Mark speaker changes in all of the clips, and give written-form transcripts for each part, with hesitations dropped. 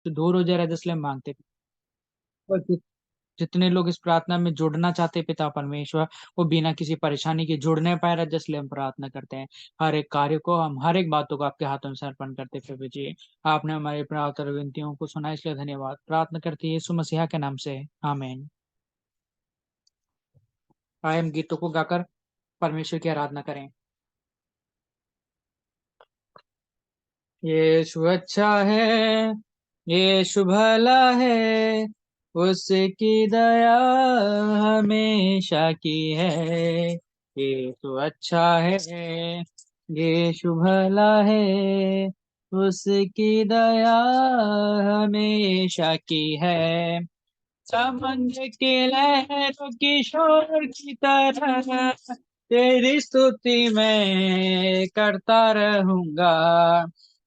Speaker 1: तो दूर हो जा रहा है, इसलिए हम मांगते हैं। और जितने लोग इस प्रार्थना में जुड़ना चाहते पिता परमेश्वर, वो बिना किसी परेशानी के जुड़ नहीं पाए रहे, इसलिए हम प्रार्थना करते हैं। हर एक कार्य को, हम हर एक बातों को आपके हाथों में समर्पण करते हैं प्रभु जी। आपने हमारी प्रार्थना और विनतियों को सुना, इसलिए धन्यवाद। प्रार्थना करते हैं यीशु मसीहा के नाम से, आमीन। आइए हम गीतों को गाकर परमेश्वर की आराधना करें। यीशु अच्छा है, यीशु भला है, उसकी दया हमेशा की है। यीशु अच्छा है, यीशु भला है, उसकी दया हमेशा की है। समंदर की लहरों की शोर की तरह तेरी स्तुति मैं करता रहूंगा।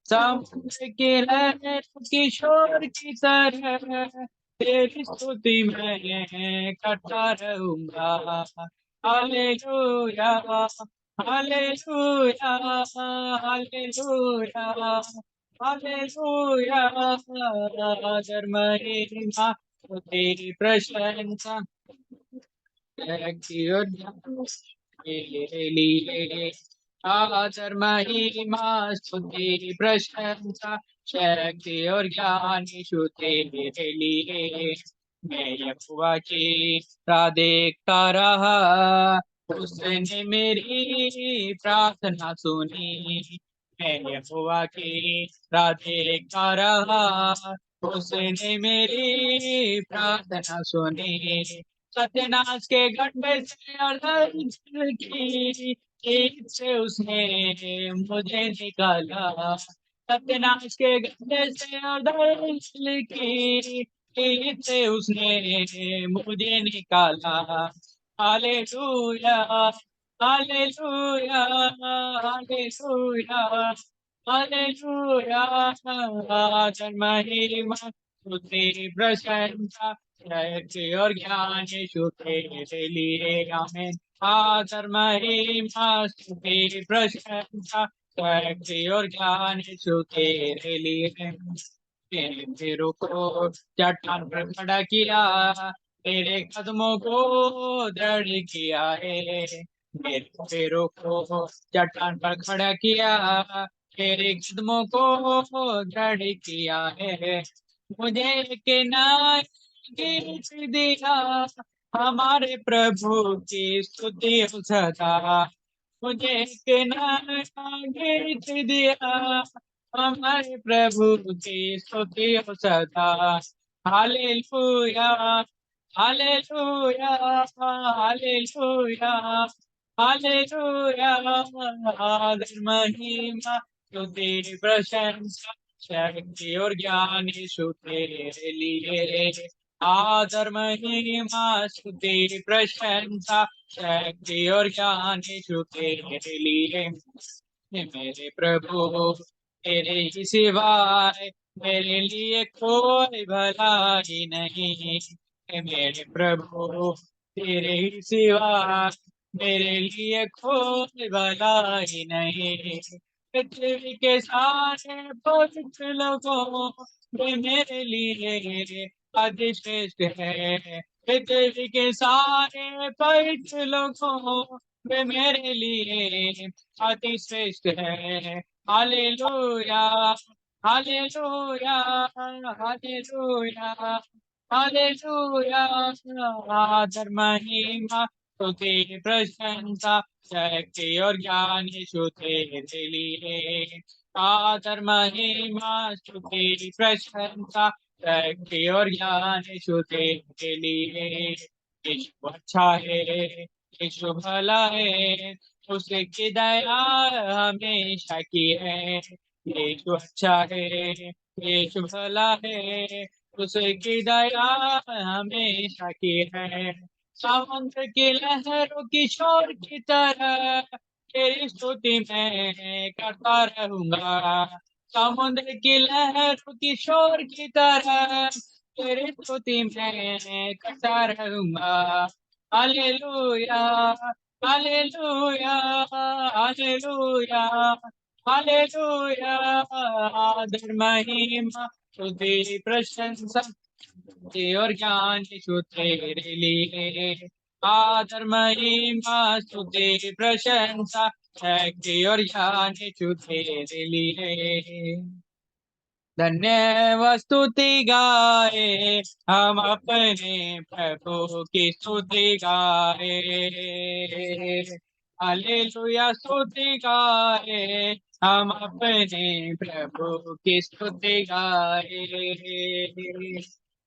Speaker 1: समुद्र की लहरों की शोर की तरह तेरी स्तुति मैं करता रहूंगा। Hallelujah, hallelujah, hallelujah, hallelujah. आदर महिमा तो तेरी प्रशंसा शक्ति और ज्ञान तेरे लिए। आदर महिमा तो तेरी प्रशंसा शक्ति और ज्ञान यीशु तेरे लिए। मैं यहोवा की राह देखता रहा, उसने मेरी प्रार्थना सुनी। मैं यहोवा की राह देखता रहा, उसने मेरी प्रार्थना सुनी। सत्यनाश के गड्ढे से और दलदल की कीच से उसने मुझे निकाला। सत्यनाश के गड्ढे से और दलदल की कीच से उसने मुझे निकाला। Hallelujah, hallelujah, hallelujah, hallelujah. आदर महिमा तो तेरी प्रशंसा शक्ति और ज्ञान यीशु तेरे लिए, आमीन। आदर महिमा तो तेरी प्रशंसा शक्ति और ज्ञान यीशु तेरे लिए। तेरे पैरों को चट्टान पर खड़ा किया, तेरे कदमों को दृढ़ किया है। मेरे पैरों को चट्टान पर खड़ा किया, तेरे कदमों को दृढ़ किया है। मुझे किनारे गीत दिया, हमारे प्रभु की स्तुति हो सदा। मुझे किनारे गीत दिया, हमारे प्रभु की स्तुति हो सदा। Hallelujah, hallelujah, hallelujah, hallelujah. आदर महिमा तो तेरी प्रशंसा शक्ति और ज्ञान यीशु तेरे लिए। आदर महिमा तो तेरी प्रशंसा शक्ति और ज्ञान यीशु तेरे लिए। मेरे प्रभु तेरे ही सिवाय मेरे लिए कोई भला ही नहीं। मेरे प्रभु तेरे ही सिवा मेरे लिए कोई भला ही नहीं। पृथ्वी के सारे पवित्र लोगों में मेरे लिए अधिश्रेष्ठ है। पृथ्वी के सारे पवित्र लोगों में मेरे लिए अति श्रेष्ठ है। Hallelujah, hallelujah, hallelujah, hallelujah. आदर महिमा तो तेरी प्रशंसा शक्ति और ज्ञान यीशु तेरे लिए। आदर महिमा तो तेरी प्रशंसा शक्ति और ज्ञान यीशु तेरे लिए। यीशु अच्छा है, यीशु भला है, उसकी दया हमेशा की है। यीशु अच्छा है, यीशु भला है, उसकी दया हमेशा की है। समुद्र की लहरों की शोर की तरह तेरी स्तुति मैं करता रहूंगा। समुद्र की लहरों की शोर की तरह तेरी स्तुति मैं करता रहूंगा। Hallelujah, hallelujah, hallelujah, hallelujah. आदर महिमा स्तुति प्रशंसा और ज्ञान यीशु तेरे लिए। आदर महिमा स्तुति प्रशंसा शक्ति और ज्ञान यीशु तेरे लिए। धन्य स्तुति गाए हम अपने प्रभु की स्तुति गाए। हालेलुया स्तुति गाए हम अपने प्रभु की स्तुति गाए।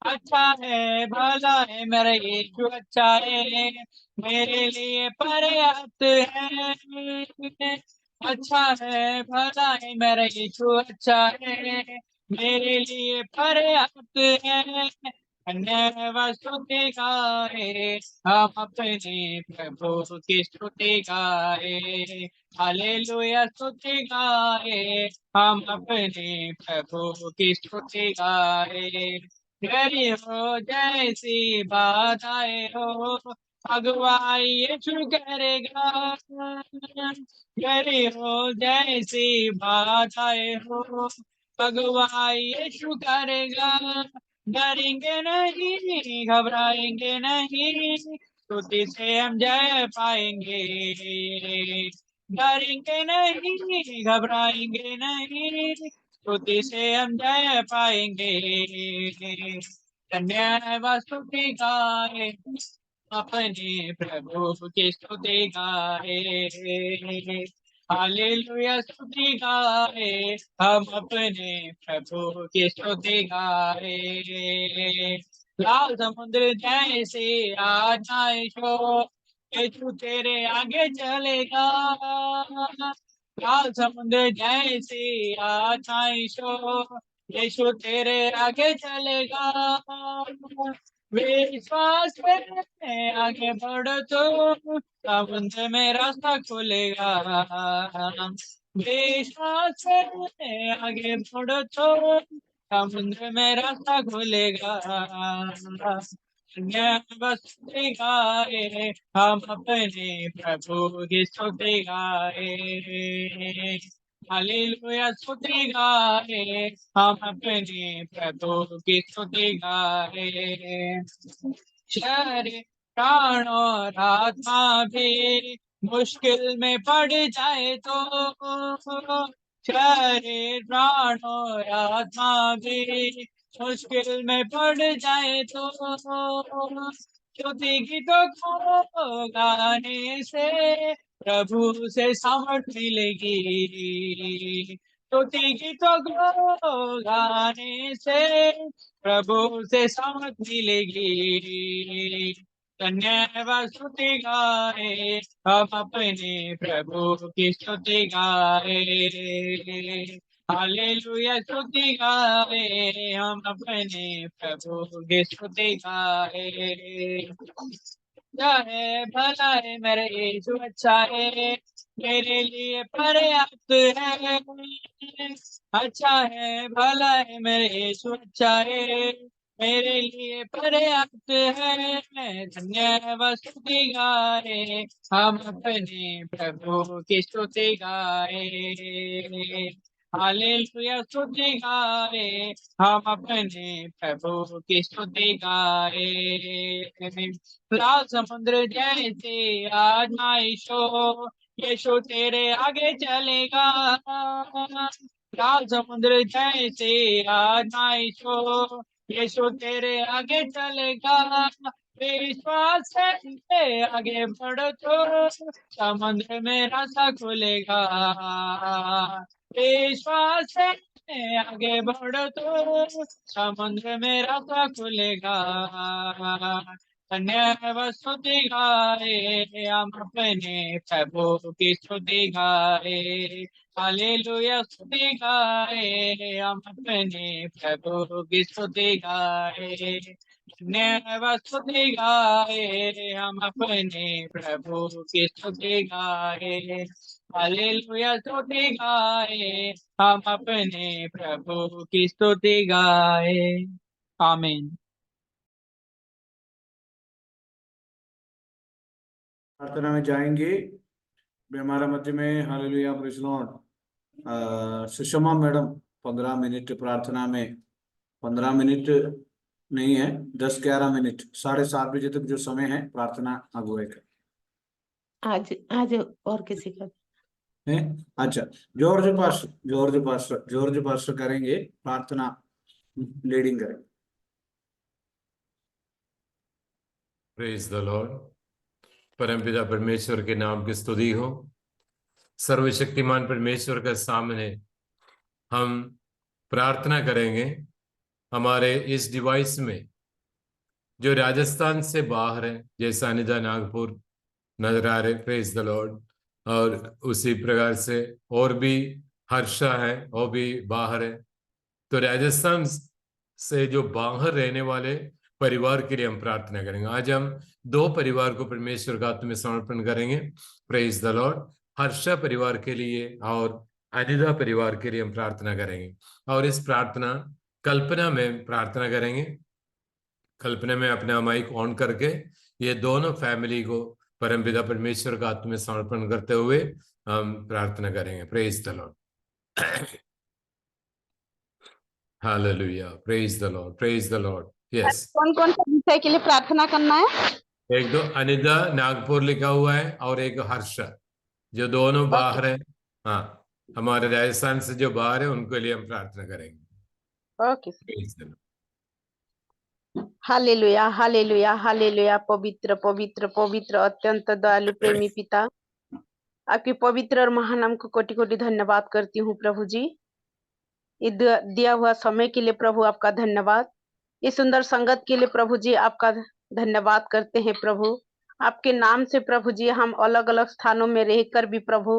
Speaker 1: अच्छा है भला है मेरा यीशु, अच्छा है मेरे लिए पर्याप्त है। अच्छा है भला है मेरा यीशु, अच्छा है मेरे लिए पर्याप्त है। धन्यवाद स्तुति गाए हम अपने प्रभु की स्तुति गाए। हालेलुया स्तुति गाए हम अपने प्रभु की स्तुति गाए। गरी हो जैसी बाधाएं हो, अगुवाई यीशु करेगा। गरी हो जैसी बाधाएं हो, अगुवाई यीशु करेगा। डरेंगे नहीं घबराएंगे नहीं, स्तुति से हम जय पाएंगे। डरेंगे नहीं घबराएंगे नहीं, स्तुति से हम जय पाएंगे। धन्यवाद स्तुति गाए अपने प्रभु की स्तुति गाए। हालेलुया स्तुति गाए हम अपने प्रभु की स्तुति गाए। लाल समुद्र जैसे आजाए शो, यीशु तेरे आगे चलेगा। लाल समुद्र जैसे आजाए शो, यीशु तेरे आगे चलेगा। विश्वास में आगे बढ़ो तो समुद्र में रास्ता खुलेगा। विश्वास में आगे बढ़ो तो समुद्र में रास्ता खुलेगा। स्तुति गाए हम अपने प्रभु की स्तुति गाए। हालेलुया स्तुति गाए हम अपने प्रभु की स्तुति गाए। शरीर प्राण और आत्मा भी मुश्किल में पड़ जाए तो, शरीर प्राण और आत्मा भी मुश्किल में पड़ जाए तो, स्तुति गीतों को गाने से प्रभु से सामर्थ मिलेगी। स्तुति गीतों को गाने से प्रभु से सामर्थ मिलेगी। धन्यवाद स्तुति गाए हम अपने प्रभु की स्तुति गाए। हालेलुया स्तुति गाए हम अपने प्रभु की स्तुति गाए। अच्छा है भला है मेरे यीशु, अच्छा है मेरे लिए पर्याप्त है। अच्छा है भला है मेरे यीशु, अच्छा है मेरे लिए पर्याप्त है। धन्यवाद स्तुति गाए हम अपने प्रभु की स्तुति गाए। हालेलुया स्तुति गाए हम अपने प्रभु की स्तुति गाए। लाल समुद्र जैसे आजमाइश हो, यीशु तेरे आगे चलेगा। लाल समुद्र जैसे आजमाइश हो, यीशु तेरे आगे चलेगा। विश्वास से आगे बढ़ो तो समुद्र में रास्ता खुलेगा। विश्वास से आगे बढ़ो तो समुद्र में रास्ता खुलेगा। धन्यवाद स्तुति गाए हम अपने प्रभु की स्तुति गाए। हालेलुया स्तुति गाए हम अपने प्रभु की स्तुति गाए। धन्यवाद स्तुति गाए हम अपने प्रभु की स्तुति गाए। हालेलुया स्तुति गाए हम अपने प्रभु की स्तुति गाए। आमीन।
Speaker 2: प्रार्थना में जाएंगे। हमारा मध्य में hallelujah praise Lord Sushma madam 15 minute प्रार्थना में 15 मिनट नहीं है, 10-11 मिनट, 7:30 बजे तक जो समय है प्रार्थना अगुवाई का
Speaker 3: आज आज और किसी का
Speaker 2: है। अच्छा, जॉर्ज पास्टर करेंगे प्रार्थना, लीडिंग करेंगे।
Speaker 4: Praise the Lord. परमपिता परमेश्वर के नाम की स्तुति हो। सर्वशक्तिमान परमेश्वर के सामने हम प्रार्थना करेंगे। हमारे इस डिवाइस में जो राजस्थान से बाहर है, जैसे अनिदा नागपुर नजर आ रहे, प्रेज द लॉर्ड, और उसी प्रकार से और भी हर्षा है, वो भी बाहर है। तो राजस्थान से जो बाहर रहने वाले परिवार के लिए हम प्रार्थना करेंगे। आज हम 2 परिवार को परमेश्वर का हाथ में समर्पण करेंगे। Praise the Lord. हर्षा परिवार के लिए और अनिदा परिवार के लिए हम प्रार्थना करेंगे, और इस प्रार्थना कल्पना में प्रार्थना करेंगे। कल्पना में अपना माइक ऑन करके ये दोनों फैमिली को परमपिता परमेश्वर का हाथ में समर्पण करते हुए हम प्रार्थना करेंगे। Praise the Lord. Hallelujah. Praise the Lord, praise the Lord. Yes.
Speaker 3: कौन कौन सा विषय के लिए प्रार्थना करना है?
Speaker 4: एक तो अनिदा नागपुर लिखा हुआ है और एक हर्षा, जो दोनों बाहर है। हाँ, हमारे राजस्थान से जो बाहर है उनके लिए हम प्रार्थना करेंगे।
Speaker 3: Okay.
Speaker 4: Praise the Lord.
Speaker 3: Hallelujah, hallelujah, hallelujah. पवित्र पवित्र पवित्र अत्यंत दयालु प्रेमी पिता, आपके पवित्र और महान नाम को कोटि कोटि धन्यवाद करती हूँ प्रभु जी। ये दिया हुआ समय के लिए प्रभु आपका धन्यवाद। इस सुंदर संगत के लिए प्रभु जी आपका धन्यवाद करते हैं प्रभु। आपके नाम से प्रभु जी हम अलग अलग स्थानों में रहकर भी प्रभु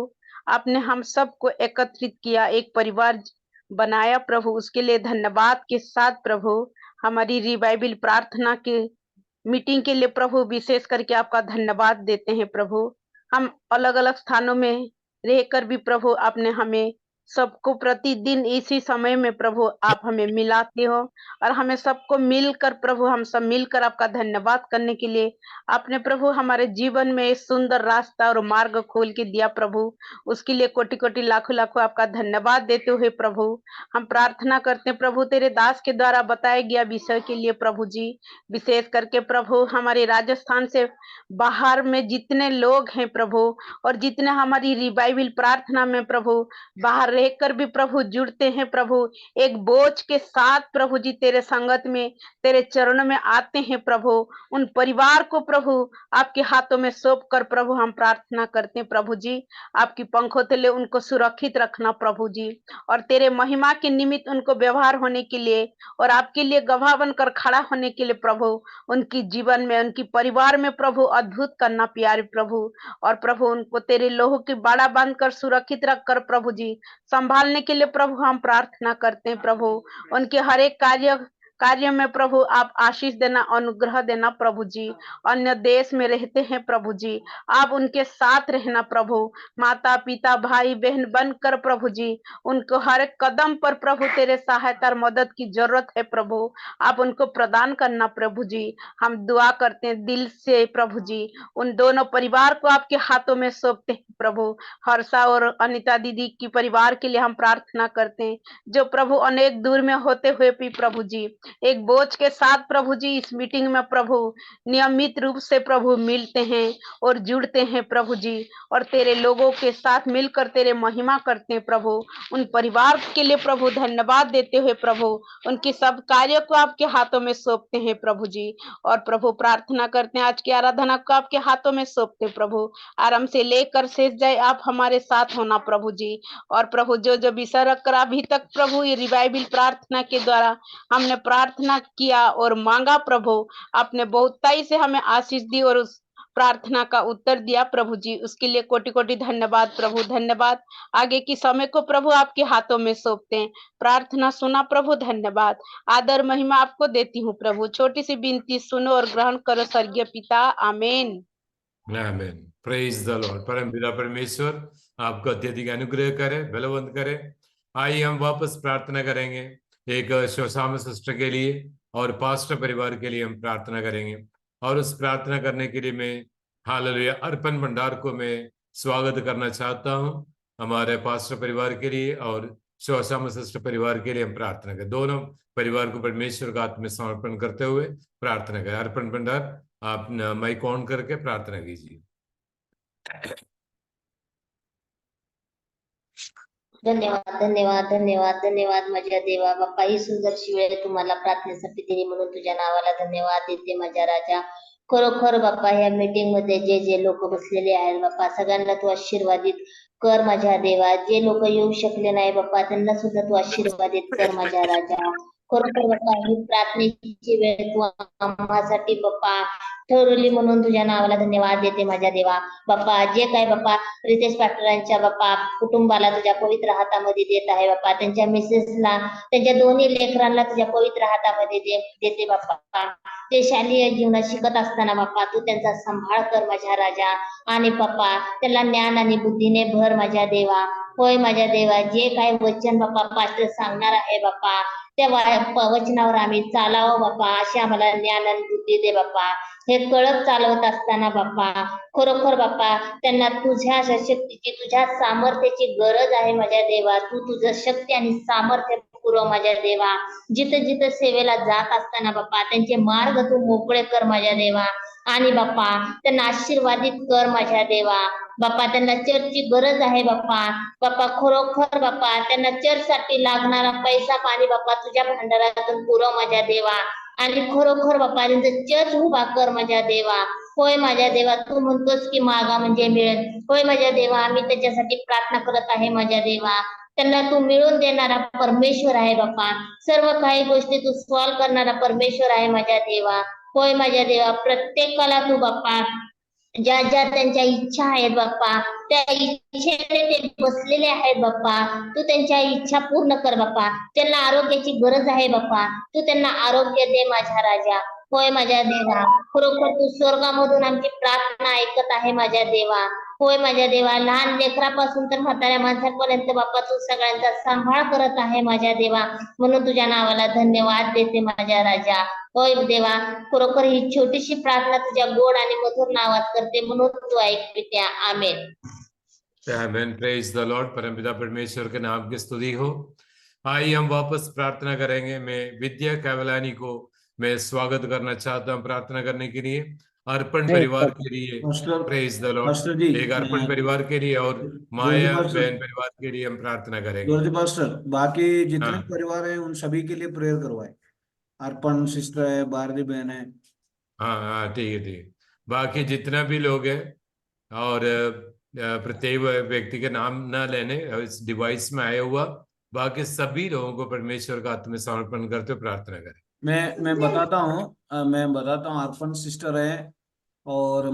Speaker 3: आपने हम सबको एकत्रित किया, एक परिवार बनाया प्रभु, उसके लिए धन्यवाद के साथ प्रभु हमारी रिवाइवल प्रार्थना के मीटिंग के लिए प्रभु विशेष करके आपका धन्यवाद देते हैं प्रभु। हम अलग अलग स्थानों में रहकर भी प्रभु आपने हमें सबको प्रतिदिन इसी समय में प्रभु आप हमें मिलाते हो, और हमें सबको मिलकर प्रभु हम सब मिलकर आपका धन्यवाद करने के लिए आपने प्रभु हमारे जीवन में एक सुंदर रास्ता और मार्ग खोल के दिया प्रभु। उसके लिए कोटि कोटि लाखों लाखों आपका धन्यवाद देते हुए प्रभु हम प्रार्थना करते हैं प्रभु तेरे दास के द्वारा बताया गया विषय के लिए प्रभु जी। विशेष करके प्रभु हमारे राजस्थान से बाहर में जितने लोग हैं प्रभु, और जितने हमारी रिवाइवल प्रार्थना में प्रभु बाहर रहकर भी प्रभु जुड़ते हैं प्रभु, एक बोझ के साथ प्रभु जी तेरे संगत में तेरे चरणों में आते हैं प्रभु, उन परिवार को प्रभु आपके हाथों में सौंप कर प्रभु हम प्रार्थना करते हैं प्रभु जी। आपकी पंखों तले उनको सुरक्षित रखना प्रभु जी, और तेरे महिमा के निमित्त उनको व्यवहार होने के लिए और आपके लिए गवाह बनकर खड़ा होने के लिए प्रभु उनकी जीवन में उनकी परिवार में प्रभु अद्भुत करना प्यारे प्रभु। और प्रभु उनको तेरे लोहो की बाड़ा बांधकर सुरक्षित रखकर प्रभु जी संभालने के लिए प्रभु हम प्रार्थना करते हैं प्रभु। उनके हर एक कार्य में प्रभु आप आशीष देना, अनुग्रह देना प्रभु जी। अन्य देश में रहते हैं प्रभु जी, आप उनके साथ रहना प्रभु। माता पिता भाई बहन बनकर प्रभु जी उनको हर एक कदम पर प्रभु तेरे सहायता और मदद की जरूरत है प्रभु, आप उनको प्रदान करना प्रभु जी। हम दुआ करते हैं दिल से प्रभु जी, उन दोनों परिवार को आपके हाथों में सौंपते हैं प्रभु। हर्षा और अनिता दीदी की परिवार के लिए हम प्रार्थना करते हैं, जो प्रभु अनेक दूर में होते हुए भी प्रभु जी एक बोझ के साथ प्रभु जी इस मीटिंग में प्रभु नियमित रूप से प्रभु मिलते हैं और जुड़ते हैं प्रभु जी, और तेरे लोगों के साथ मिलकर तेरे महिमा करते हैं प्रभु। उन परिवार के लिए प्रभु धन्यवाद देते हुए प्रभु उनके सब कार्य को आपके हाथों में सौंपते हैं प्रभु जी। और प्रभु प्रार्थना करते हैं आज की आराधना को आपके हाथों में सौंपते हैं प्रभु, आरंभ से लेकर शेष जाए आप हमारे साथ होना प्रभु जी। और प्रभु जो जो विषय रखकर अभी तक प्रभु ये रिवाइवल प्रार्थना के द्वारा हमने प्रार्थना किया और मांगा प्रभु, आपने बहुताई से हमें आशीष दी और उस प्रार्थना का उत्तर दिया प्रभु जी, उसके लिए कोटि कोटि धन्यवाद प्रभु, धन्यवाद। आगे की समय को प्रभु आपके हाथों में सौंपते हैं, प्रार्थना सुना प्रभु, धन्यवाद। आदर महिमा आपको देती हूँ प्रभु, छोटी सी विनती सुनो और ग्रहण करो स्वर्गीय पिता, आमीन।
Speaker 4: आमीन। Praise the Lord. परमपिता परमेश्वर आपको अत्यधिक अनुग्रह करे, बलवंत करे। आइए हम वापस प्रार्थना करेंगे। एक शोशाम सिस्टर के लिए और पास्टर परिवार के लिए हम प्रार्थना करेंगे, और उस प्रार्थना करने के लिए मैं हालेलुया अर्पण भंडार को मैं स्वागत करना चाहता हूं, हमारे पास्टर परिवार के लिए और श्वासाम सिस्टर परिवार के लिए हम प्रार्थना करें। दोनों परिवार को परमेश्वर का हाथ में समर्पण करते हुए प्रार्थना करें। अर्पण भंडार आप माइक ऑन करके प्रार्थना कीजिए।
Speaker 5: धन्यवाद धन्यवाद धन्यवाद धन्यवाद माझ्या देवा बाप्पा, ही सुंदरशी वेळ तुम्हाला प्रार्थनेसाठी दिली म्हणून तुझ्या नावाला धन्यवाद देते माझ्या राजा। खरोखर बाप्पा, या मीटिंग मध्ये जे जे लोक बसलेले आहेत बाप्पा, सगळ्यांना तू आशीर्वादित कर माझ्या देवा। जे लोक येऊ शकले नाही बाप्पा, त्यांना सुद्धा तू आशीर्वादित कर माझ्या राजा। खरोखर बाप्पा, ही प्रार्थनेची वेळ तू आम्हासाठी बाप्पा ठरवली म्हणून तुझ्या नावाला धन्यवाद देते माझ्या देवा। बाप्पा, जे काय बाप्पा रितेश पाटलांच्या बाप्पा कुटुंबाला तुझ्या पवित्र हातामध्ये देत आहे बाप्पा, त्यांच्या मिसेसला, त्यांच्या दोन्ही लेकरांना तुझ्या पवित्र हातामध्ये देते बाप्पा। ते शालेय जीवनात शिकत असताना बाप्पा तू त्यांचा सांभाळ कर माझ्या राजा। आणि बाप्पा, त्याला ज्ञान आणि बुद्धीने भर माझ्या देवा। होय माझ्या देवा, जे काही वचन बाप्पा पास्टर सांगणार आहे बाप्पा, त्या वचनावर आम्ही चालावं बाप्पा, अशी आम्हाला ज्ञान आणि बुद्धी दे बाप्पा। हे कळत चालवत असताना बाप्पा, खरोखर बाप्पा, त्यांना तुझ्या शक्तीची, तुझ्या सामर्थ्याची गरज आहे माझ्या देवा। तू तुझं शक्ती आणि सामर्थ्य पुरव माझ्या देवा। जिथं जिथं सेवेला जात असताना बाप्पा, त्यांचे मार्ग तू मोकळे कर माझ्या देवा। आणि बाप्पा, त्यांना आशीर्वादित कर माझ्या देवा। बाप्पा, त्यांना चर्चची गरज आहे बाप्पा। बाप्पा, खरोखर बाप्पा, त्यांना चर्चसाठी लागणारा पैसा पाणी बाप्पा तुझ्या भंडारातून पुरव माझ्या देवा। आणि खरोखर बाप्पा, त्यांचं चर्च उभा कर माझ्या देवा। होय माझ्या देवा, तू म्हणतोस की मागा म्हणजे मिळेल। होय माझ्या देवा, आम्ही त्याच्यासाठी प्रार्थना करत आहे माझ्या देवा। त्यांना तू मिळून देणारा परमेश्वर आहे बाप्पा। सर्व काही गोष्टी तू सॉल्व करणारा परमेश्वर आहे माझ्या देवा। होय माझ्या देवा, प्रत्येकाला तू बाप्पा ज्या ज्या त्यांच्या इच्छा आहेत बाप्पा, त्या इच्छेने ते बसलेले आहेत बाप्पा, तू त्यांच्या इच्छा पूर्ण कर बाप्पा। त्यांना आरोग्याची गरज आहे बाप्पा, तू त्यांना आरोग्य दे माझ्या राजा। होय माझ्या देवा, खरोखर तू स्वर्गामधून आमची प्रार्थना ऐकत आहे माझ्या देवा। होय माझ्या देवा, लहान लेकरापासून तर म्हाताऱ्या माणसापर्यंत बाप्पा तू सगळ्यांचा सांभाळ करत आहे माझ्या देवा, म्हणून तुझ्या नावाला धन्यवाद देते माझ्या राजा। होय देवा, खरोखर ही छोटीशी प्रार्थना तुझ्या गोड आणि मधुर नावात करते, म्हणून तू ऐकते। आमेन।
Speaker 4: आमेन। Praise the Lord. परमपिता परमेश्वर के नाम की स्तुति हो। आइए हम वापस प्रार्थना करेंगे। मैं विद्या कैवलानी को मैं स्वागत करना चाहता हूं प्रार्थना करने के लिए, अर्पण परिवार के लिए। Praise the Lord.
Speaker 2: पास्टर जी,
Speaker 4: एक अर्पण परिवार के लिए और माया बहन परिवार के लिए हम प्रार्थना करेंगे।
Speaker 2: पास्टर, बाकी जितने
Speaker 4: हाँ।
Speaker 2: परिवार हैं उन सभी के लिए प्रेयर करवाए। अर्पण सिस्टर है, भारती बहन है।
Speaker 4: हाँ हाँ, ठीक है ठीक है। बाकी जितना भी लोग हैं, और प्रत्येक व्यक्ति के नाम न लेने, इस डिवाइस में आया हुआ बाकी सभी लोगों को परमेश्वर का हाथ में समर्पण करते हुए प्रार्थना करें।
Speaker 2: मैं बताता हूँ अर्पण सिस्टर है, और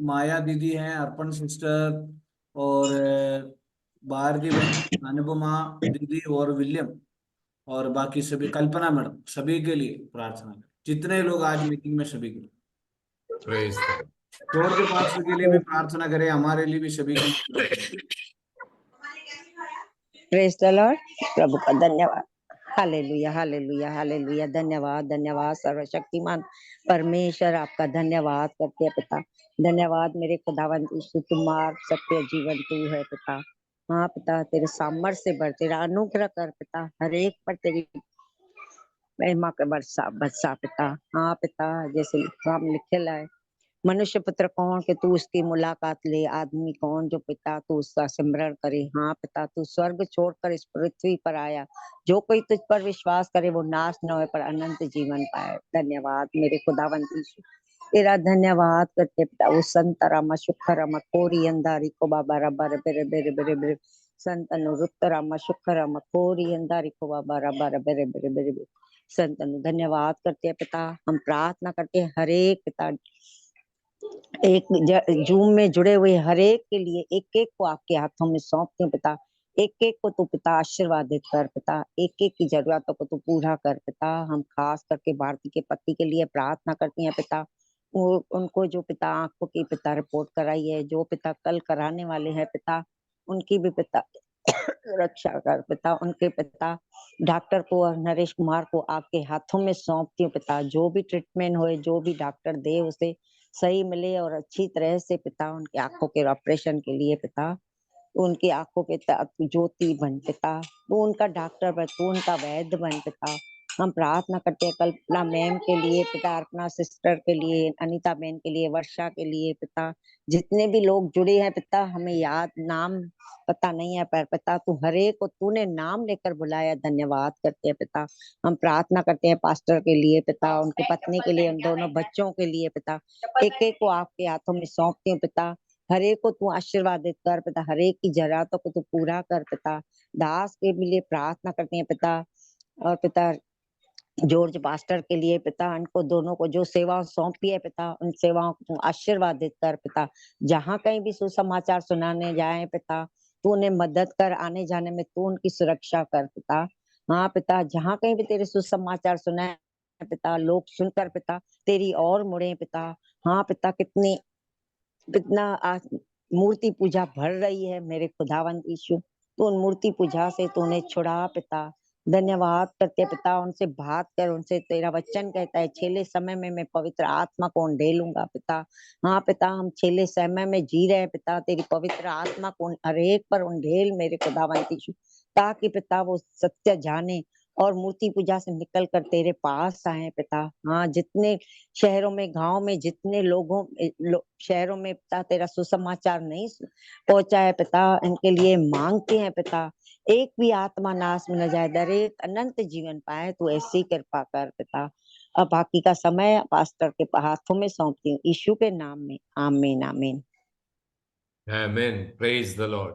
Speaker 2: माया दीदी है, अर्पण सिस्टर, और भारती बहन, अनुपमा दीदी, और विलियम, और बाकी सभी, कल्पना मैडम, सभी के लिए प्रार्थना करें। जितने लोग आज मीटिंग में, सभी के लिए।
Speaker 4: प्रेज
Speaker 2: जॉर्ज पास्टर के लिए भी प्रार्थना करें, हमारे लिए भी, सभी के लिए।
Speaker 6: Praise the Lord. प्रभु का धन्यवाद। Hallelujah hallelujah hallelujah. धन्यवाद धन्यवाद सर्वशक्तिमान परमेश्वर, आपका धन्यवाद करते हैं पिता। धन्यवाद मेरे खुदावंत यीशु, तुम मार्ग, सत्य, जीवन तू है पिता। हाँ पिता, तेरे सामर्थ्य से बढ़, तेरा अनुग्रह कर पिता, हर एक पर तेरी महिमा का बरसा पिता। हाँ पिता, जैसे हम लिखे है, मनुष्य पुत्र कौन कि तू उसकी मुलाकात ले, आदमी कौन जो पिता तू उसका सिमरण करे। हाँ पिता, तू स्वर्ग छोड़कर इस पृथ्वी पर आया, जो कोई तुझ पर विश्वास करे वो नाश न होए पर अनंत जीवन पाए। धन्यवाद मेरे खुदावंत यीशु, तेरा धन्यवाद करते पिता। वो संतरामा शुक्रामा कोरी अंधारी को बाबा रबा रे बेरे बेरे बेरे बेरे संतनु रुतरामा शुक्रामा कोरी अंधारी को बाबा रबा रे बेरे बेरे बेरे बेरे संतनु। धन्यवाद करते हैं पिता। हम प्रार्थना करते हैं हर एक पिता, एक जूम में जुड़े हुए हर एक के लिए, एक एक को आपके हाथों में सौंपते हैं पिता। एक एक को तू पिता आशीर्वादित कर पिता, एक एक की जरूरतों को तू पूरा कर पिता। हम खास करके भारती के पति के लिए प्रार्थना करते हैं पिता। वो उनको जो पिता आंखों की पिता रिपोर्ट कराई है, जो पिता कल कराने वाले हैं पिता, उनकी भी पिता रक्षा कर पिता। उनके पिता डॉक्टर को और नरेश कुमार को आपके हाथों में सौंपती हूँ पिता। जो भी ट्रीटमेंट होए, जो भी डॉक्टर दे उसे सही मिले और अच्छी तरह से पिता, उनके आंखों के ऑपरेशन के लिए पिता तू उनकी आंखों पे तू ज्योति बन पिता, तू उनका डॉक्टर बन, तू उनका वैद्य बन पिता। हम प्रार्थना करते हैं कल्पना मैम के लिए पिता, अर्पणा सिस्टर के लिए, अनीता बहन के लिए, वर्षा के लिए पिता, जितने भी लोग जुड़े हैं पिता, हमें याद नाम पता नहीं है पर पिता तू हरेक को तूने नाम लेकर बुलाया, धन्यवाद करते हैं पिता। हम प्रार्थना करते हैं पास्टर के लिए पिता, उनकी पत्नी के लिए, उन दोनों बच्चों के लिए पिता, एक एक को आपके हाथों में सौंपती हूँ पिता। हरेक को तू आशीर्वादित कर पिता, हरेक की जरूरतों को तू पूरा कर पिता। दास के लिए प्रार्थना करते हैं पिता, और पिता जॉर्ज पास्टर के लिए पिता, उनको दोनों को जो सेवा सौंपी है पिता, उन सेवाओं को तू आशीर्वादित कर पिता। जहाँ कहीं भी सुसमाचार सुनाने जाए पिता, तू उन्हें मदद कर, आने जाने में तू उनकी सुरक्षा कर पिता। हाँ पिता, जहाँ कहीं भी तेरे सुसमाचार सुनाए पिता, लोग सुनकर पिता तेरी ओर मुड़े पिता। हाँ पिता, कितना मूर्ति पूजा भर रही है मेरे खुदावंद यीशु, तो उन मूर्ति पूजा से तू उन्हें छुड़ा पिता। धन्यवाद करते पिता, उनसे बात कर, उनसे तेरा वचन कहता है छेले समय में मैं पवित्र आत्मा को उंडेलूंगा पिता। हाँ पिता, हम छेले समय में जी रहे हैं पिता, तेरी पवित्र आत्मा को हरेक पर उंडेल मेरे खुदावंद यीशु, ताकि पिता वो सत्य जाने और मूर्ति पूजा से निकल कर तेरे पास आए पिता। हाँ, जितने शहरों में, गांव में, जितने शहरों में पिता तेरा सुसमाचार नहीं पहुंचा है पिता, इनके लिए मांगते हैं पिता, एक भी आत्मा नाश में न जाए, दरेक अनंत जीवन पाए, तू ऐसी कृपा कर पिता। अब बाकी का समय पास्टर के हाथों में सौंपती हूँ, यीशु के नाम में, आमीन आमीन।
Speaker 4: आमेन, प्रेज द लॉर्ड।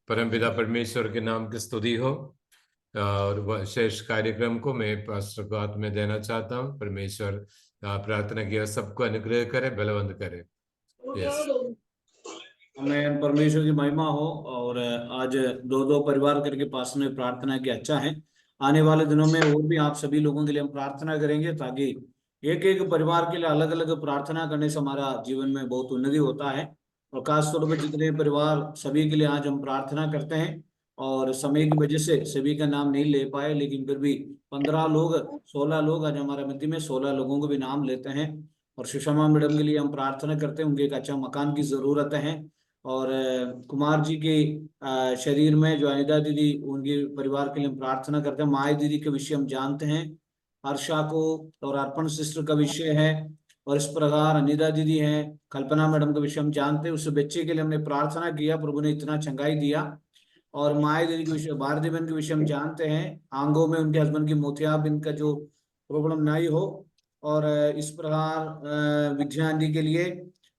Speaker 4: परमपिता परमेश्वर के नाम की स्तुति हो। और वह शेष कार्यक्रम को मैं पास्टर को हाथ में देना चाहता हूँ। परमेश्वर प्रार्थना किया सबको अनुग्रह करे, बलवंत करे। यस,
Speaker 2: हमें परमेश्वर की महिमा हो। और आज दो दो परिवार करके पास में प्रार्थना की, अच्छा है। आने वाले दिनों में और भी आप सभी लोगों के लिए हम प्रार्थना करेंगे, ताकि एक एक परिवार के लिए अलग अलग प्रार्थना करने से हमारा जीवन में बहुत उन्नति होता है। और खासतौर पर जितने परिवार, सभी के लिए आज हम प्रार्थना करते हैं। और समय की वजह से सभी का नाम नहीं ले पाए, लेकिन फिर भी 15 लोग, 16 लोग आज हमारे मध्य में, 16 लोगों को भी नाम लेते हैं। और सुषमा मैडम के लिए हम प्रार्थना करते हैं, उनके एक अच्छा मकान की जरूरत है। और कुमार जी के शरीर में जो अनिता दीदी, उनके परिवार के लिए हम प्रार्थना करते हैं। माया दीदी के विषय हम जानते हैं, हर्षा को, और अर्पण सिस्टर का विषय है। और इस प्रकार अनिता दीदी हैं, कल्पना मैडम का विषय हम जानते हैं। उस बच्चे के लिए हमने प्रार्थना किया, प्रभु ने इतना चंगाई दिया। और माया दीदी के विषय, भारती बहन के विषय हम जानते हैं, आंगों में उनके हस्बैंड की मोतियाबिंद इनका जो प्रॉब्लम नहीं हो। और इस प्रकार विज्ञान जी के लिए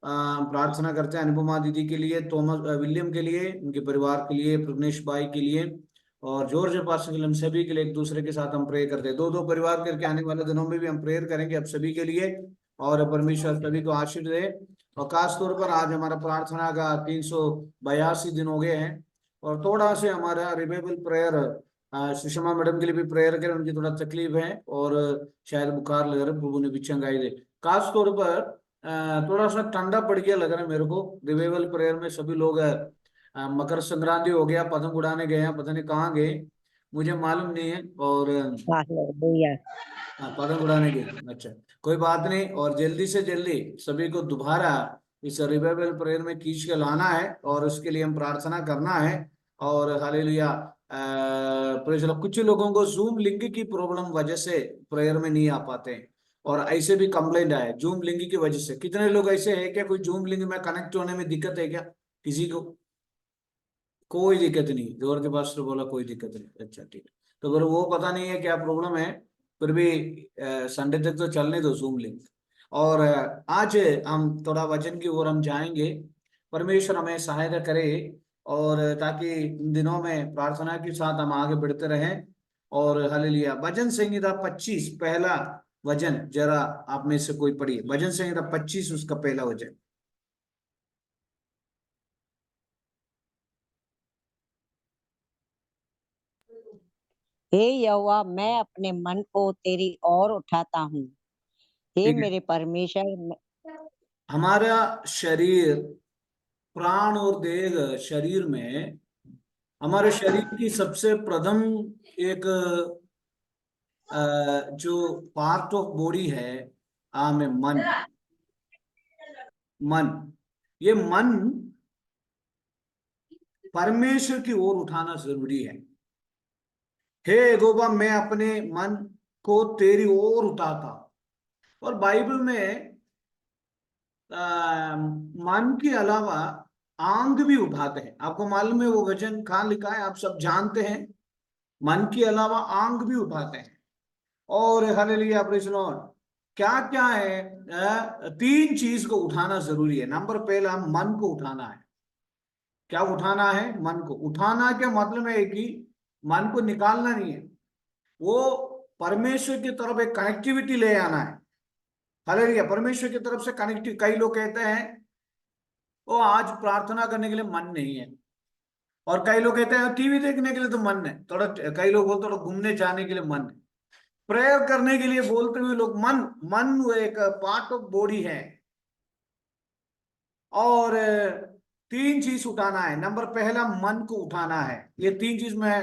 Speaker 2: प्रार्थना करते हैं, अनुपमा दीदी के लिए, थॉमस विलियम के लिए, उनके परिवार के लिए, प्रग्नेश भाई के लिए, और जॉर्ज पास्टर के लिए, हम सभी के लिए एक दूसरे के साथ हम प्रे करते हैं। दो दो परिवार करके आने वाले दिनों में भी हम प्रेयर करेंगे आप सभी के लिए, और परमेश्वर सभी को आशीष दे। और खास तौर पर आज हमारा प्रार्थना का 382 दिन हो गए हैं। और थोड़ा से हमारा रिवाइवल प्रेयर, सुषमा मैडम के लिए भी प्रेयर करें, उनकी थोड़ा तकलीफ है और शायद बुखार लग रहा है, प्रभु ने भी चंगाई दे। खास तौर पर थोड़ा सा ठंडा पड़ गया लग रहा है मेरे को। रिवाइवल प्रेयर में सभी लोग मकर संक्रांति हो गया, पतंग उड़ाने गए हैं, पता नहीं कहाँ गए, मुझे मालूम नहीं है। और
Speaker 6: हालेलुया।
Speaker 2: पतंग उड़ाने गए, अच्छा, कोई बात नहीं। और जल्दी से जल्दी सभी को दोबारा इस रिवाइवल प्रेयर में खींच के लाना है, और उसके लिए हम प्रार्थना करना है। और हालेलुया, प्रेज़ द लॉर्ड। कुछ लोगों को जूम लिंक की प्रॉब्लम वजह से प्रेयर में नहीं आ पाते हैं, और ऐसे भी कंप्लेंट आए जूम लिंक की वजह से। कितने लोग ऐसे हैं क्या, कोई जूम लिंक में कनेक्ट होने में दिक्कत है क्या किसी को? कोई दिक्कत नहीं, जोर के पास तो बोला कोई दिक्कत नहीं, अच्छा ठीक है। तो अगर वो पता नहीं है क्या प्रॉब्लम है, फिर भी संडे तक तो चलने दो जूम लिंक। और आज हम थोड़ा वचन की ओर हम जाएंगे। परमेश्वर हमें सहायता करे, और ताकि इन दिनों में प्रार्थना के साथ हम आगे बढ़ते रहें। और हालेलुया। भजन संहिता 25 पहला वचन जरा आप में से कोई पढ़िए, भजन संहिता 25 उसका पहला वचन।
Speaker 6: हे यहोवा, मैं अपने मन को तेरी ओर उठाता हूँ, हे
Speaker 2: ठीक है,
Speaker 6: मेरे परमेश्वर।
Speaker 2: हमारा शरीर, प्राण और देह शरीर में, हमारे शरीर की सबसे प्रथम एक जो पार्ट ऑफ बॉडी है, में मन। मन, ये मन परमेश्वर की ओर उठाना जरूरी है। हे यहोवा, मैं अपने मन को तेरी ओर उठाता हूं। और बाइबल में मन के अलावा आंग भी उठाते हैं। आपको मालूम है वो वचन कहाँ लिखा है? आप सब जानते हैं। मन के अलावा आंग भी उठाते हैं। और हालेलुया, प्रेज़ द लॉर्ड। क्या क्या है? 3 चीज को उठाना जरूरी है। नंबर पहला, मन को उठाना है। क्या उठाना है? मन को उठाना। क्या मतलब है कि मन को निकालना नहीं है, वो परमेश्वर की तरफ एक कनेक्टिविटी ले आना है। हालेलुया, परमेश्वर की तरफ से कनेक्टिव। कई लोग कहते हैं वो आज प्रार्थना करने के लिए मन नहीं है, और कई लोग कहते हैं टीवी देखने के लिए तो मन है थोड़ा, कई लोग बोलते हैं घूमने जाने के लिए मन है, प्रेयर करने के लिए बोलते हुए लोग मन। मन वो एक पार्ट ऑफ बॉडी है। और 3 चीज उठाना है। नंबर पहला, मन को उठाना है। ये 3 चीज मैं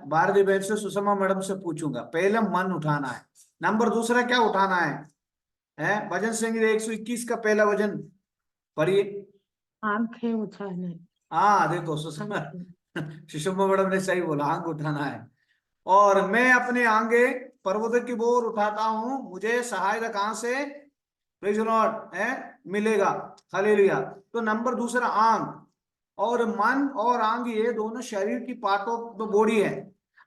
Speaker 2: भारती बहन से, सुषमा मैडम से पूछूंगा। पहला मन उठाना है। नंबर दूसरा क्या उठाना है? भजन संगीत 121 का पहला वचन पढ़िए।
Speaker 7: आंखें उठाना।
Speaker 2: हाँ देखो, सुषमा मैडम ने सही बोला, आंख उठाना है। और मैं अपने आंगे पर्वत की ओर उठाता हूं, मुझे सहायता कहां से? प्रेज़ द लॉर्ड मिलेगा। हालेलुया। तो नंबर दूसरा, आंग। और मन और आंग ये दोनों शरीर की पार्ट ऑफ द बॉडी है।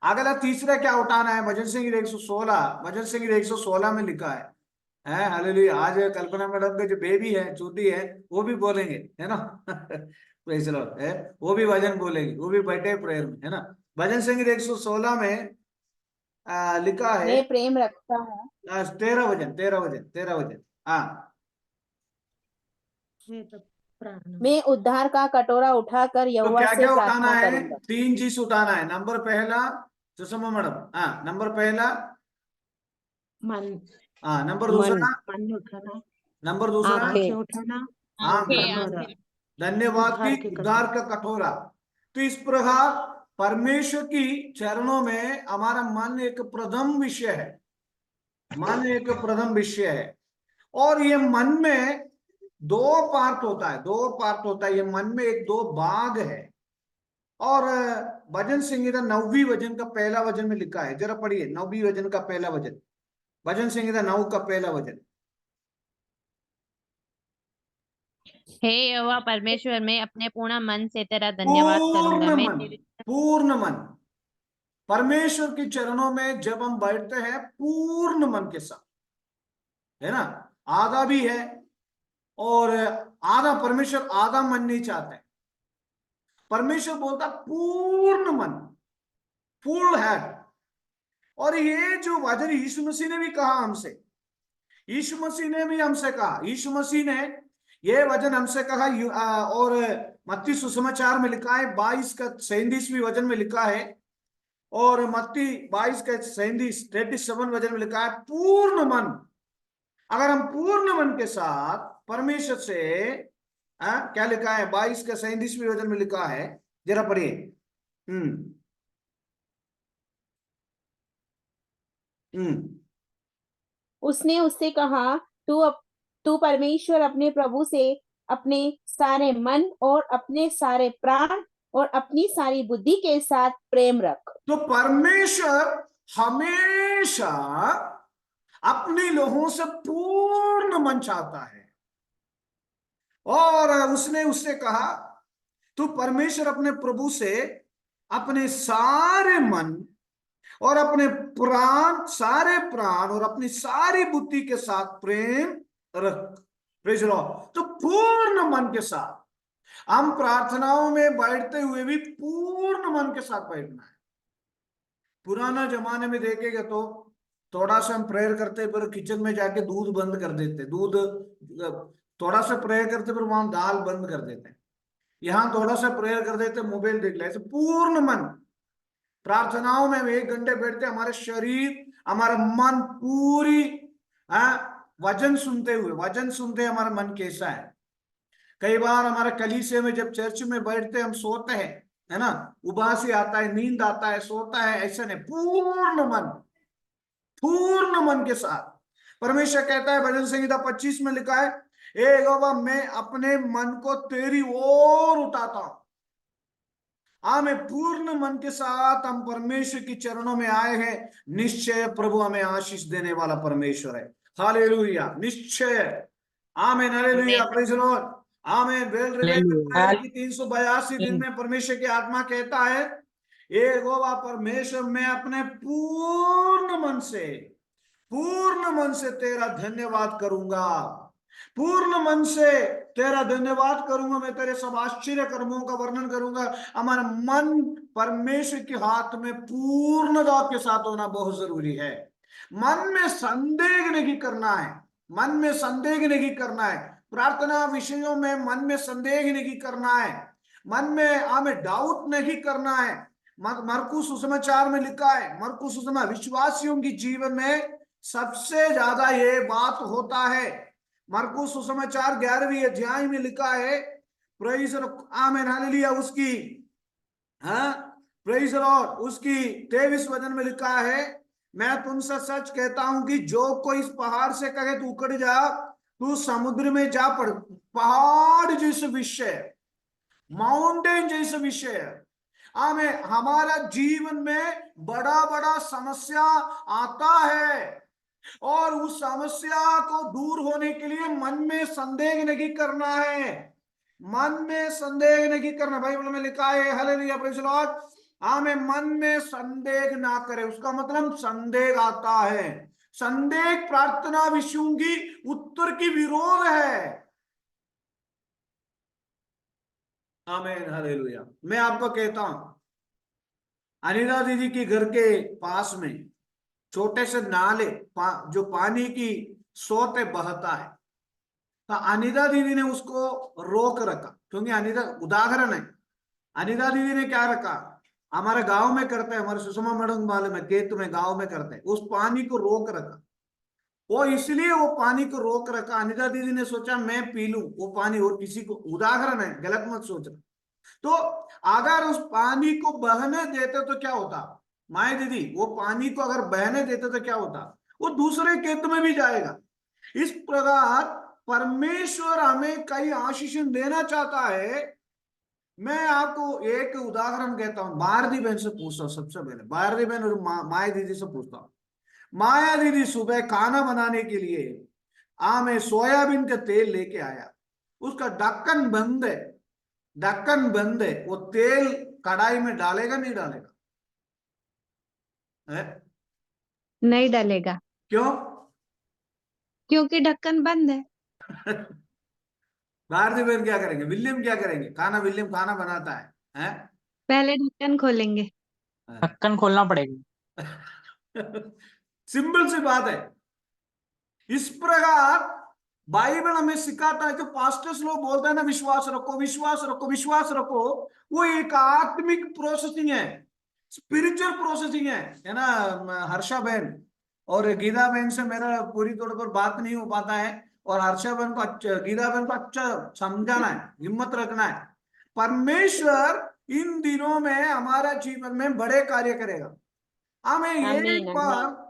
Speaker 2: अगला तीसरा क्या उठाना है? भजन संगीत 116, भजन संगीत 116 में लिखा है हालेलुया। आज कल्पना मैडम के जो बेबी है, छोटी है, वो भी बोलेंगे, है ना? प्रेज़ द लॉर्ड वो भी भजन बोलेंगे, वो भी बैठे प्रेयर में, है ना? भजन संगीत 116 में लिखा है,
Speaker 3: मैं प्रेम रखता हूँ।
Speaker 2: 13 वचन। हाँ,
Speaker 3: मैं उद्धार का कटोरा उठाकर
Speaker 2: तो
Speaker 3: यहोवा
Speaker 2: क्या
Speaker 3: से
Speaker 2: क्या उठाना
Speaker 3: प्रार्थना
Speaker 2: है?
Speaker 3: करूंगा।
Speaker 2: 3 चीज उठाना है। नंबर पहला, सुषमा मैडम, नंबर पहला
Speaker 7: मन,
Speaker 2: नंबर
Speaker 6: मन,
Speaker 2: दूसरा,
Speaker 7: मन उठाना,
Speaker 2: नंबर दूसरा
Speaker 6: आंखें,
Speaker 7: उठाना,
Speaker 2: आंख। धन्यवाद
Speaker 7: उद्धार
Speaker 2: की
Speaker 7: के
Speaker 2: उद्धार का कटोरा। तो इस प्रकार परमेश्वर की चरणों में हमारा मन एक प्रथम विषय है। मन एक प्रथम विषय है। और ये मन में 2 पार्ट होता है, 2 पार्ट होता है। ये मन में एक 2 भाग है। और भजन संहिता 9वीं वचन का पहला वचन में लिखा है, जरा पढ़िए 9वीं वचन का पहला वचन। भजन संहिता 9 का पहला वचन।
Speaker 8: हे यहोवा परमेश्वर, मैं अपने पूर्ण मन से तेरा धन्यवाद करूंगा।
Speaker 2: पूर्ण
Speaker 8: मैं
Speaker 2: मन,
Speaker 8: तेरे
Speaker 2: पूर्ण मन। परमेश्वर के चरणों में जब हम बैठते हैं पूर्ण मन के साथ, है ना? आधा भी है, और आधा, परमेश्वर आधा मन नहीं चाहते। परमेश्वर बोलता पूर्ण मन, फुल हैड। और ये जो वचन यीशु मसीह ने भी कहा हमसे, यीशु मसीह ने भी हमसे कहा, यीशु मसीह ने ये वचन हमसे कहा। और मत्ती सुसमाचार में लिखा है 22 का 37वीं वचन में लिखा है, और मत्ती 22 का 37 वचन में लिखा है पूर्ण मन। अगर हम पूर्ण मन के साथ परमेश्वर से क्या लिखा है? 22 का 37वीं वचन में लिखा है, जरा पढ़िए।
Speaker 3: उसने उससे कहा, तू परमेश्वर अपने प्रभु से अपने सारे मन और अपने सारे प्राण और अपनी सारी बुद्धि के साथ प्रेम रख।
Speaker 2: तो परमेश्वर हमेशा अपने लोगों से पूर्ण मन चाहता है। और उसने उससे कहा, तू परमेश्वर अपने प्रभु से अपने सारे मन और अपने प्राण, सारे प्राण और अपनी सारी बुद्धि के साथ प्रेम रख। Praise the Lord. तो पूर्ण मन के साथ हम प्रार्थनाओं में बैठते हुए भी पूर्ण मन के साथ बैठना है। पुराना जमाने में देखेगा तो थोड़ा सा हम प्रेयर करते पर किचन में जाके दूध बंद कर देते, दूध थोड़ा सा प्रेयर करते पर वहां दाल बंद कर देते, यहां थोड़ा सा प्रेयर कर देते, मोबाइल देख ले। पूर्ण मन प्रार्थनाओं में हम 1 घंटे बैठते, हमारे शरीर, हमारा मन पूरी वचन सुनते हमारा मन कैसा है। कई बार हमारे कलीसिया में जब चर्च में बैठते हम सोते हैं, है ना? उबासी आता है, नींद आता है, सोता है, ऐसा नहीं। पूर्ण मन के साथ परमेश्वर कहता है, भजन संहिता 25 में लिखा है, हे यहोवा, मैं अपने मन को तेरी ओर उठाता हूं। आमें पूर्ण मन के साथ हम परमेश्वर के चरणों में आए हैं। निश्चय प्रभु हमें आशीष देने वाला परमेश्वर है। हालेलुया, निश्चय। आमेन, हालेलुया, प्रेज़ द लॉर्ड। आमेन। बेल
Speaker 1: हालेलुया।
Speaker 2: 382 दिन में परमेश्वर की आत्मा कहता है, यहोवा परमेश्वर, मैं अपने पूर्ण मन से तेरा धन्यवाद करूंगा, पूर्ण मन से तेरा धन्यवाद करूंगा। मैं तेरे सब आश्चर्य कर्मों का वर्णन करूंगा। हमारा मन परमेश्वर के हाथ में पूर्णता के साथ होना बहुत जरूरी है। मन में संदेह नहीं करना है, मन में संदेह नहीं करना है। प्रार्थना विषयों में मन में संदेह नहीं करना है, मन में हमें डाउट नहीं करना है। मरकुस सुसमाचार में लिखा है, मरकुस सुसमाचार विश्वासियों की जीवन में सबसे ज्यादा ये बात होता है। मरकुस सुसमाचार 11वीं अध्याय में लिखा है, प्रेज़ आमेन, हालेलुया, उसकी प्रेज़ लॉर्ड, उसकी 23 वचन में लिखा है, मैं तुमसे सच कहता हूं कि जो कोई इस पहाड़ से कहे तू उखड़ जा, तू समुद्र में जा पड़। पहाड़ जैसे विषय, माउंटेन जैसे विषय। आमें, हमारा जीवन में बड़ा बड़ा समस्या आता है और उस समस्या को दूर होने के लिए मन में संदेह नहीं करना है, मन में संदेह नहीं करना। बाइबल में लिखा है, हालेलुया, प्रेज़ द लॉर्ड, आमें, मन में संदेह ना करे। उसका मतलब संदेह आता है, संदेह प्रार्थना विषयों की उत्तर की विरोध है। आमेन, हालेलुया। मैं आपको कहता हूं, अनिता दीदी के घर के पास में छोटे से नाले जो पानी की सोते बहता है, तो अनिता दीदी ने उसको रोक रखा, क्योंकि अनिता उदाहरण है। अनिता दीदी ने क्या रखा, हमारे गांव में करते हैं, हमारे सुषमा मैडम वाले में खेत में गांव में करते हैं, उस पानी को रोक रखा। वो इसलिए वो पानी को रोक रखा, अनिता दीदी ने सोचा मैं पी लूं वो पानी, और किसी को, उदाहरण है, गलत मत सोचना। तो अगर उस पानी को बहने देते तो क्या होता, माए दीदी, वो पानी को अगर बहने देते तो क्या होता, वो दूसरे खेत में भी जाएगा। इस प्रकार परमेश्वर हमें कई आशीष देना चाहता है। मैं आपको एक उदाहरण कहता हूं, भारती बहन से पूछता हूं। सबसे पहले भारती बहन और माया दीदी से पूछता हूं। माया दीदी सुबह खाना बनाने के लिए मैं सोयाबीन का तेल लेके आया, उसका ढक्कन बंद है, ढक्कन बंद है, वो तेल कढ़ाई में डालेगा नहीं डालेगा? है?
Speaker 8: नहीं डालेगा।
Speaker 2: क्यों?
Speaker 8: क्योंकि ढक्कन बंद है।
Speaker 2: भारती बहन क्या करेंगे, विलियम क्या करेंगे? विलियम खाना बनाता है?
Speaker 8: पहले ढक्कन खोलेंगे।
Speaker 1: ढक्कन खोलना पड़ेगा।
Speaker 2: सिंपल सी बात है। इस प्रकार बाइबल हमें सिखाता है, जो पास्टर्स लोग बोलते हैं ना, विश्वास रखो, विश्वास रखो, विश्वास रखो, वो एक आत्मिक प्रोसेसिंग है, स्पिरिचुअल प्रोसेसिंग है ना। हर्षा बहन और गीता बहन से मेरा पूरी तौर पर बात नहीं हो पाता है, और हर्षा बहन को गीता बहन को अच्छा समझाना है, हिम्मत रखना है। परमेश्वर इन दिनों में हमारा जीवन में बड़े कार्य करेगा। हमें एक बार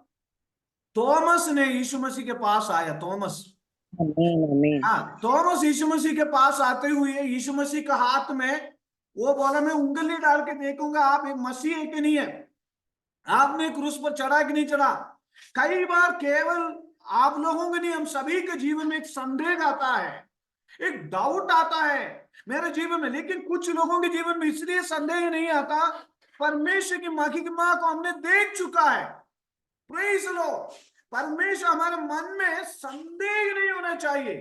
Speaker 2: थॉमस ने यीशु मसीह के पास आया, थॉमस, हाँ, थॉमस यीशु मसीह के पास आते हुए यीशु मसीह का हाथ में वो बोला, मैं उंगली डाल के देखूंगा आप एक मसीह है कि नहीं है, आपने क्रूस पर चढ़ा कि नहीं चढ़ा। कई बार केवल आप लोगों के नहीं, हम सभी के जीवन में एक संदेह आता है, एक डाउट आता है मेरे जीवन में। लेकिन कुछ लोगों के जीवन में इसलिए संदेह नहीं आता, परमेश्वर की महिमा को हमने देख चुका है। Praise the Lord. परमेश्वर, हमारे मन में संदेह नहीं होना चाहिए।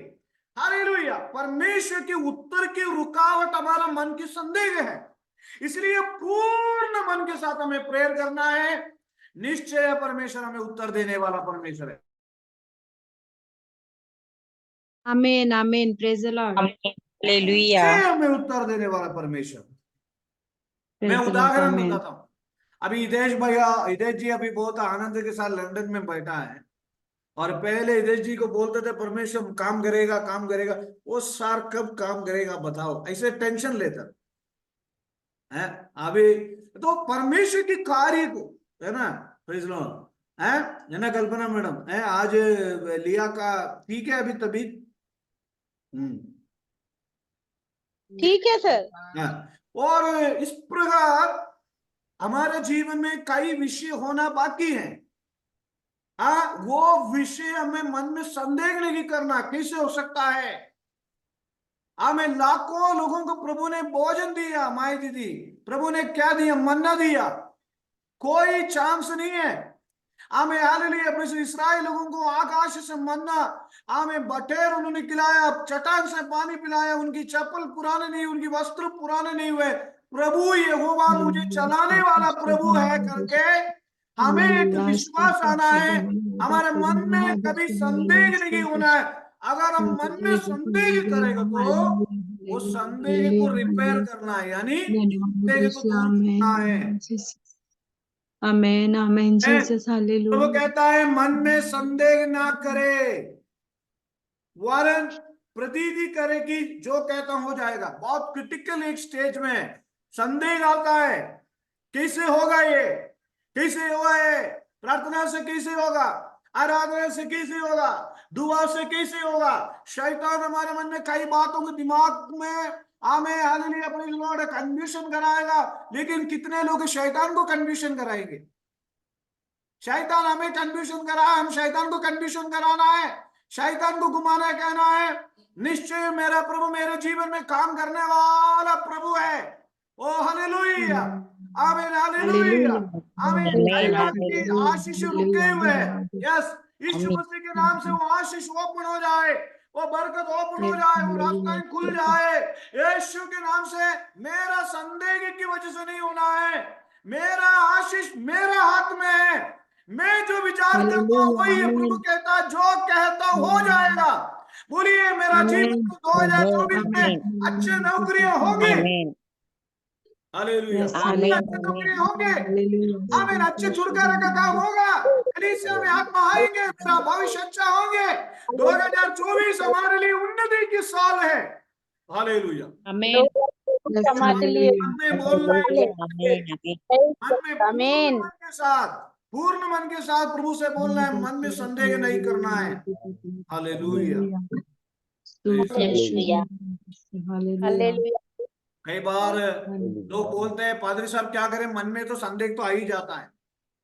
Speaker 2: हालेलुया। परमेश्वर के उत्तर की रुकावट हमारा मन की संदेह है, इसलिए पूर्ण मन के साथ हमें प्रेयर करना है। निश्चय परमेश्वर हमें उत्तर देने वाला परमेश्वर है।
Speaker 8: आमीन, आमीन, प्रेज द लॉर्ड।
Speaker 6: हालेलुया।
Speaker 2: हमें उत्तर देने वाला परमेश्वर। मैं उदाहरण बताता हूं। अभी हितेश जी अभी बहुत आनंद के साथ लंदन में बैठा है, और पहले हितेश जी को बोलते थे परमेश्वर काम करेगा, काम करेगा। वो सर कब काम करेगा बताओ, ऐसे टेंशन लेता है। अभी तो परमेश्वर की कार्य को, है ना, प्रेज़ लॉर्ड, है ना कल्पना मैडम, है आज लिया का ठीक है अभी तभी?
Speaker 3: ठीक है सर।
Speaker 2: हाँ, और इस प्रकार हमारे जीवन में कई विषय होना बाकी है। वो विषय हमें मन में संदेह नहीं करना, कैसे हो सकता है। हमें लाखों लोगों को प्रभु ने भोजन दिया, माई दीदी प्रभु ने क्या दिया, मन्ना दिया, कोई चांस नहीं है। हमें हालेलुया अपने इस्राएल लोगों को आकाश से मन्ना, हमें बटेर उन्होंने खिलाया, चट्टान से पानी पिलाया, उनकी चप्पल पुराने नहीं, उनकी वस्त्र पुराने नहीं हुए। प्रभु यहोवा मुझे चलाने वाला प्रभु है करके हमें एक विश्वास आना है। हमारे मन में कभी संदेह नहीं होना है। अगर हम मन में संदेह करेंगे तो वो संदेह को रिपेयर करना है, यानी संदेह को दूर करना है।
Speaker 9: आमेन आमेन
Speaker 2: है।
Speaker 9: जीसस
Speaker 2: तो वो
Speaker 9: हालेलुया।
Speaker 2: कहता है मन में संदेह ना करे, वरन प्रतीति करे कि जो कहता हो जाएगा। बहुत क्रिटिकल एक स्टेज में संदेह आता है, कैसे होगा ये, कैसे होगा ये, प्रार्थना से कैसे होगा, आराधना से कैसे होगा, दुआ से कैसे होगा। शैतान हमारे मन में कई बातों के दिमाग में हमें हालेलुया अपने लॉर्ड कन्फ्यूजन कराएगा। लेकिन कितने लोग शैतान को कन्फ्यूजन कराएंगे। शैतान हमें कन्फ्यूजन करा, हम शैतान को कन्फ्यूजन कराना है, शैतान को घुमाना है, कहना है निश्चय मेरा प्रभु मेरे जीवन में काम करने वाला प्रभु है। ओ हालेलुया, आमीन हालेलुया, आमीन। कई बात की आशीष रुके हुए हैं। यस, यीशु मसीह के नाम से वो आशीष ओपन हो जाए, वो बरकत ओपन हो जाए, वो रास्ता खुल जाए। यीशु के नाम से मेरा संदेह की वजह से नहीं होना है, मेरा आशीष मेरा हाथ में है। मैं जो विचार करता हूँ वही प्रभु कहता है, जो कहता हो जाएगा। बोलिए मेरा जीवन 2024 में अच्छे नौकरियां होंगी। हालेलुया, अच्छे नौकरियां होंगे। आमीन, अच्छे छुटकारे का काम होगा, कलीसिया में आत्मा आएंगे, मेरा भविष्य अच्छा होंगे। 2024 हमारे लिए उन्नति की साल है। हालेलुया,
Speaker 8: आमेन
Speaker 3: हमारे लिए
Speaker 2: मन में बोलना है, मन में
Speaker 3: आमीन
Speaker 2: पूर्ण मन के साथ प्रभु से बोलना है, मन में संदेह नहीं करना है। Hallelujah,
Speaker 3: hallelujah.
Speaker 2: कई बार लोग बोलते हैं पादरी साहब क्या करें, मन में तो संदेह तो आ ही जाता है।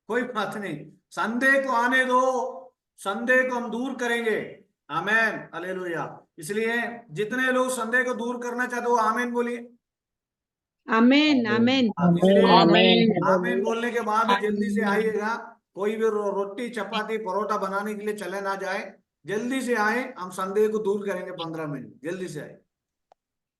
Speaker 2: कोई बात नहीं, संदेह को आने दो, संदेह को हम दूर करेंगे। आमीन हालेलुया। इसलिए जितने लोग संदेह को दूर करना चाहते हो आमीन बोलिए।
Speaker 9: आमेन आमेन
Speaker 2: आमीन बोलने के बाद जल्दी से आइएगा। कोई भी रोटी चपाती परोठा बनाने के लिए चले ना जाए, जल्दी से आए, हम संदेह को दूर करेंगे। 15 मिनट जल्दी से आए।